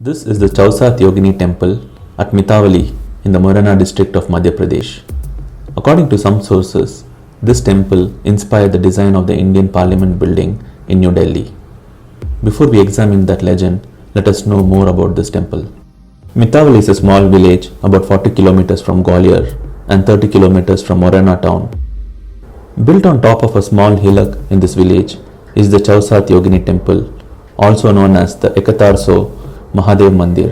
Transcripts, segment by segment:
This is the Chausath Yogini Temple at Mitawali in the Morena district of Madhya Pradesh. According to some sources, this temple inspired the design of the Indian Parliament building in New Delhi. Before we examine that legend, let us know more about this temple. Mitawali is a small village about 40 kilometers from Gwalior and 30 kilometers from Morena town. Built on top of a small hillock in this village is the Chausath Yogini Temple, also known as the Ekattarso Mahadev Mandir.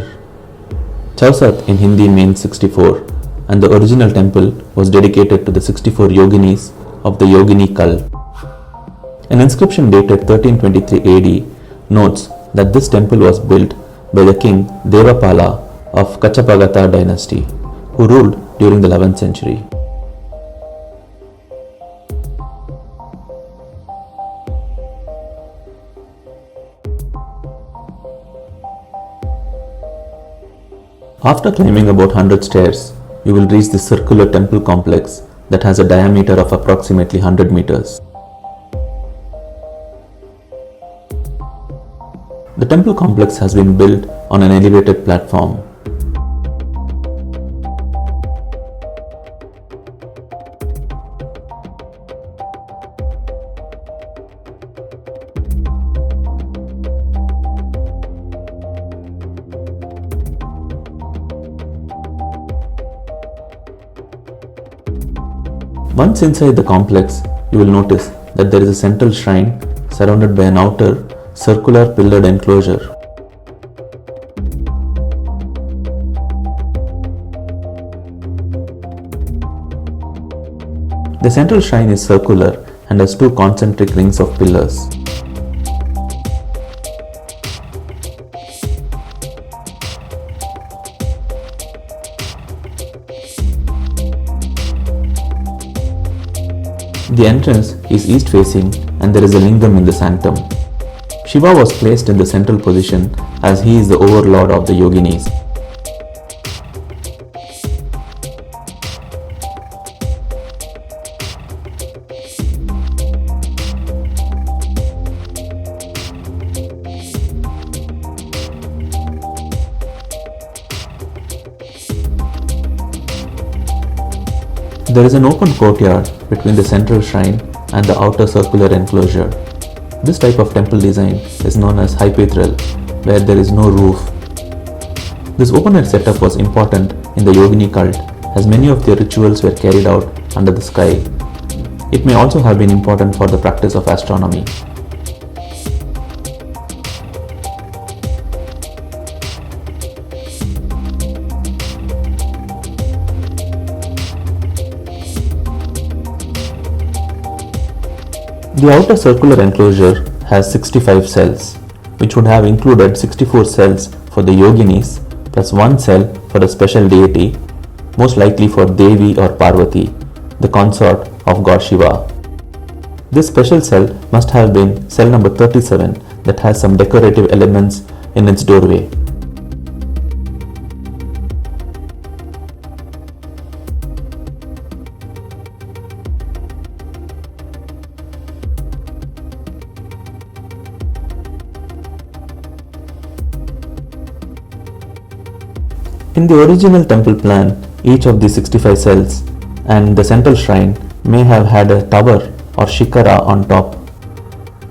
Chausath in Hindi means 64, and the original temple was dedicated to the 64 Yoginis of the Yogini cult. An inscription dated 1323 AD notes that this temple was built by the King Devapala of Kachchhapaghata dynasty, who ruled during the 11th century. After climbing about 100 stairs, you will reach the circular temple complex that has a diameter of approximately 100 meters. The temple complex has been built on an elevated platform. Once inside the complex, you will notice that there is a central shrine surrounded by an outer, circular pillared enclosure. The central shrine is circular and has two concentric rings of pillars. The entrance is east facing and there is a lingam in the sanctum. Shiva was placed in the central position as he is the overlord of the Yoginis. There is an open courtyard between the central shrine and the outer circular enclosure. This type of temple design is known as hypaethral, where there is no roof. This open-air setup was important in the Yogini cult as many of their rituals were carried out under the sky. It may also have been important for the practice of astronomy. The outer circular enclosure has 65 cells, which would have included 64 cells for the Yoginis plus 1 cell for a special deity, most likely for Devi or Parvati, the consort of god Shiva. This special cell must have been cell number 37 that has some decorative elements in its doorway. In the original temple plan, each of the 65 cells and the central shrine may have had a tower or shikara on top,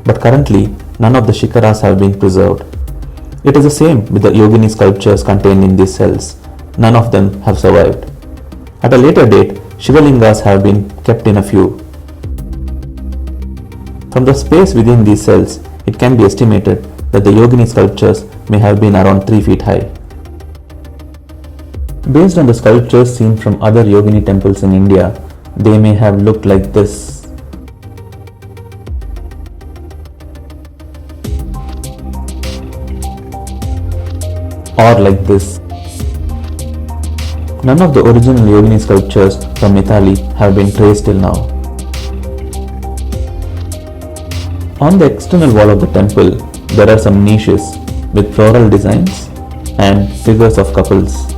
but currently none of the shikaras have been preserved. It is the same with the Yogini sculptures contained in these cells. None of them have survived. At a later date, Shiva lingas have been kept in a few. From the space within these cells, it can be estimated that the Yogini sculptures may have been around 3 feet high. Based on the sculptures seen from other Yogini temples in India, they may have looked like this. Or like this. None of the original Yogini sculptures from Mitali have been traced till now. On the external wall of the temple, there are some niches with floral designs and figures of couples.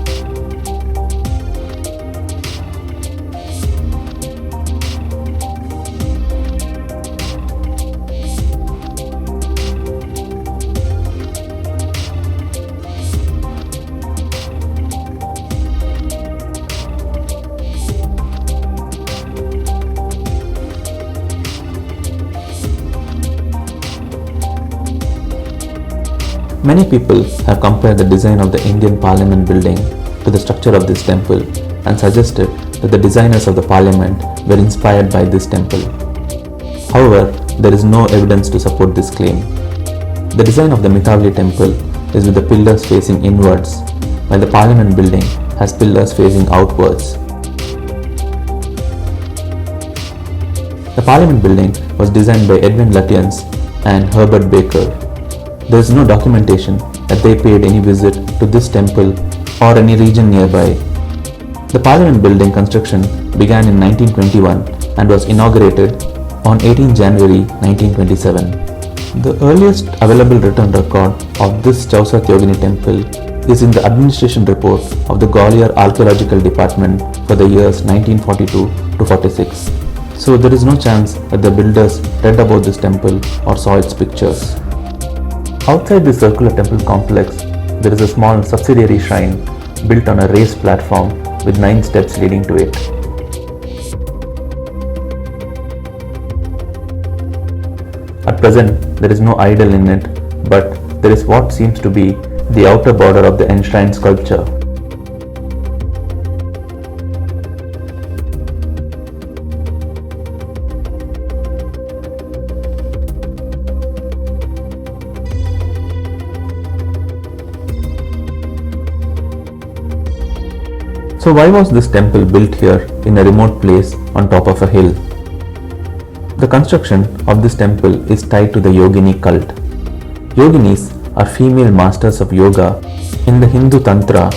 Many people have compared the design of the Indian Parliament building to the structure of this temple and suggested that the designers of the parliament were inspired by this temple. However, there is no evidence to support this claim. The design of the Mitawali temple is with the pillars facing inwards, while the parliament building has pillars facing outwards. The parliament building was designed by Edwin Lutyens and Herbert Baker. There is no documentation that they paid any visit to this temple or any region nearby. The parliament building construction began in 1921 and was inaugurated on 18 January 1927. The earliest available written record of this Chausath Yogini Temple is in the administration report of the Gwalior Archaeological Department for the years 1942 to 46. So there is no chance that the builders read about this temple or saw its pictures. Outside the circular temple complex, there is a small subsidiary shrine built on a raised platform with 9 steps leading to it. At present, there is no idol in it, but there is what seems to be the outer border of the enshrined sculpture. So why was this temple built here in a remote place on top of a hill? The construction of this temple is tied to the Yogini cult. Yoginis are female masters of yoga in the Hindu Tantra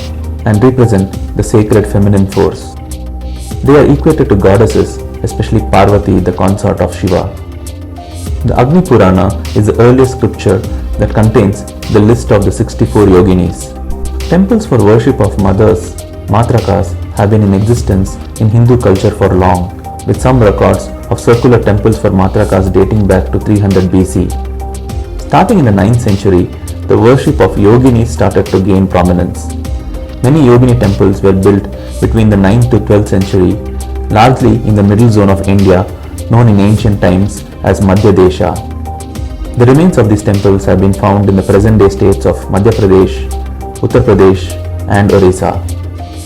and represent the sacred feminine force. They are equated to goddesses, especially Parvati, the consort of Shiva. The Agni Purana is the earliest scripture that contains the list of the 64 Yoginis. Temples for worship of mothers, Matrakas, have been in existence in Hindu culture for long, with some records of circular temples for Matrakas dating back to 300 BC. Starting in the 9th century, the worship of Yoginis started to gain prominence. Many Yogini temples were built between the 9th to 12th century, largely in the middle zone of India, known in ancient times as Madhya Desha. The remains of these temples have been found in the present-day states of Madhya Pradesh, Uttar Pradesh, and Orissa.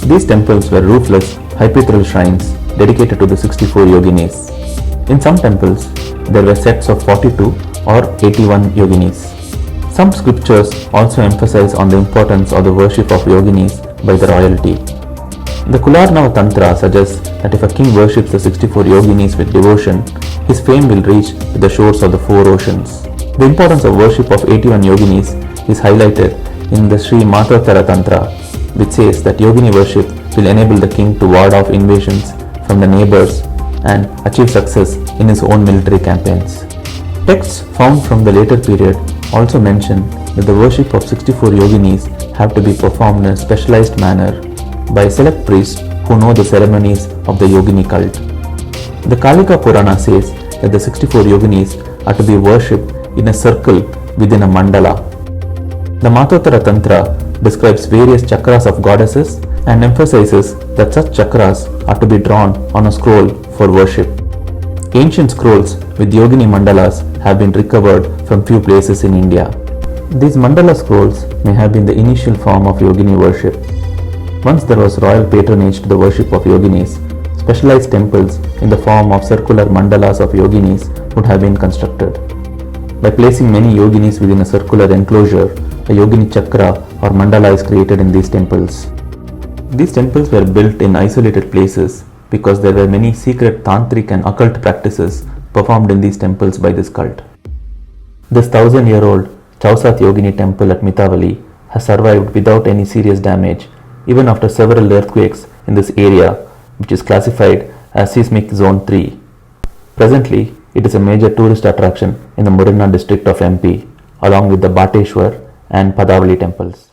These temples were roofless, hypaethral shrines dedicated to the 64 Yoginis. In some temples, there were sets of 42 or 81 Yoginis. Some scriptures also emphasize on the importance of the worship of Yoginis by the royalty. The Kularnava Tantra suggests that if a king worships the 64 Yoginis with devotion, his fame will reach to the shores of the 4 oceans. The importance of worship of 81 Yoginis is highlighted in the Sri Matvatara Tantra, which says that Yogini worship will enable the king to ward off invasions from the neighbors and achieve success in his own military campaigns. Texts found from the later period also mention that the worship of 64 Yoginis have to be performed in a specialized manner by select priests who know the ceremonies of the Yogini cult. The Kalika Purana says that the 64 Yoginis are to be worshipped in a circle within a mandala. The Matvatara Tantra describes various chakras of goddesses and emphasizes that such chakras are to be drawn on a scroll for worship. Ancient scrolls with Yogini mandalas have been recovered from few places in India. These mandala scrolls may have been the initial form of Yogini worship. Once there was royal patronage to the worship of Yoginis, specialized temples in the form of circular mandalas of Yoginis would have been constructed. By placing many Yoginis within a circular enclosure, a Yogini chakra or mandala is created in these temples. These temples were built in isolated places because there were many secret Tantric and occult practices performed in these temples by this cult. This 1000-year-old Chausath Yogini Temple at Mitawali has survived without any serious damage even after several earthquakes in this area, which is classified as Seismic Zone 3. Presently, it is a major tourist attraction in the Morena district of MP, along with the Bateshwar and Padavali temples.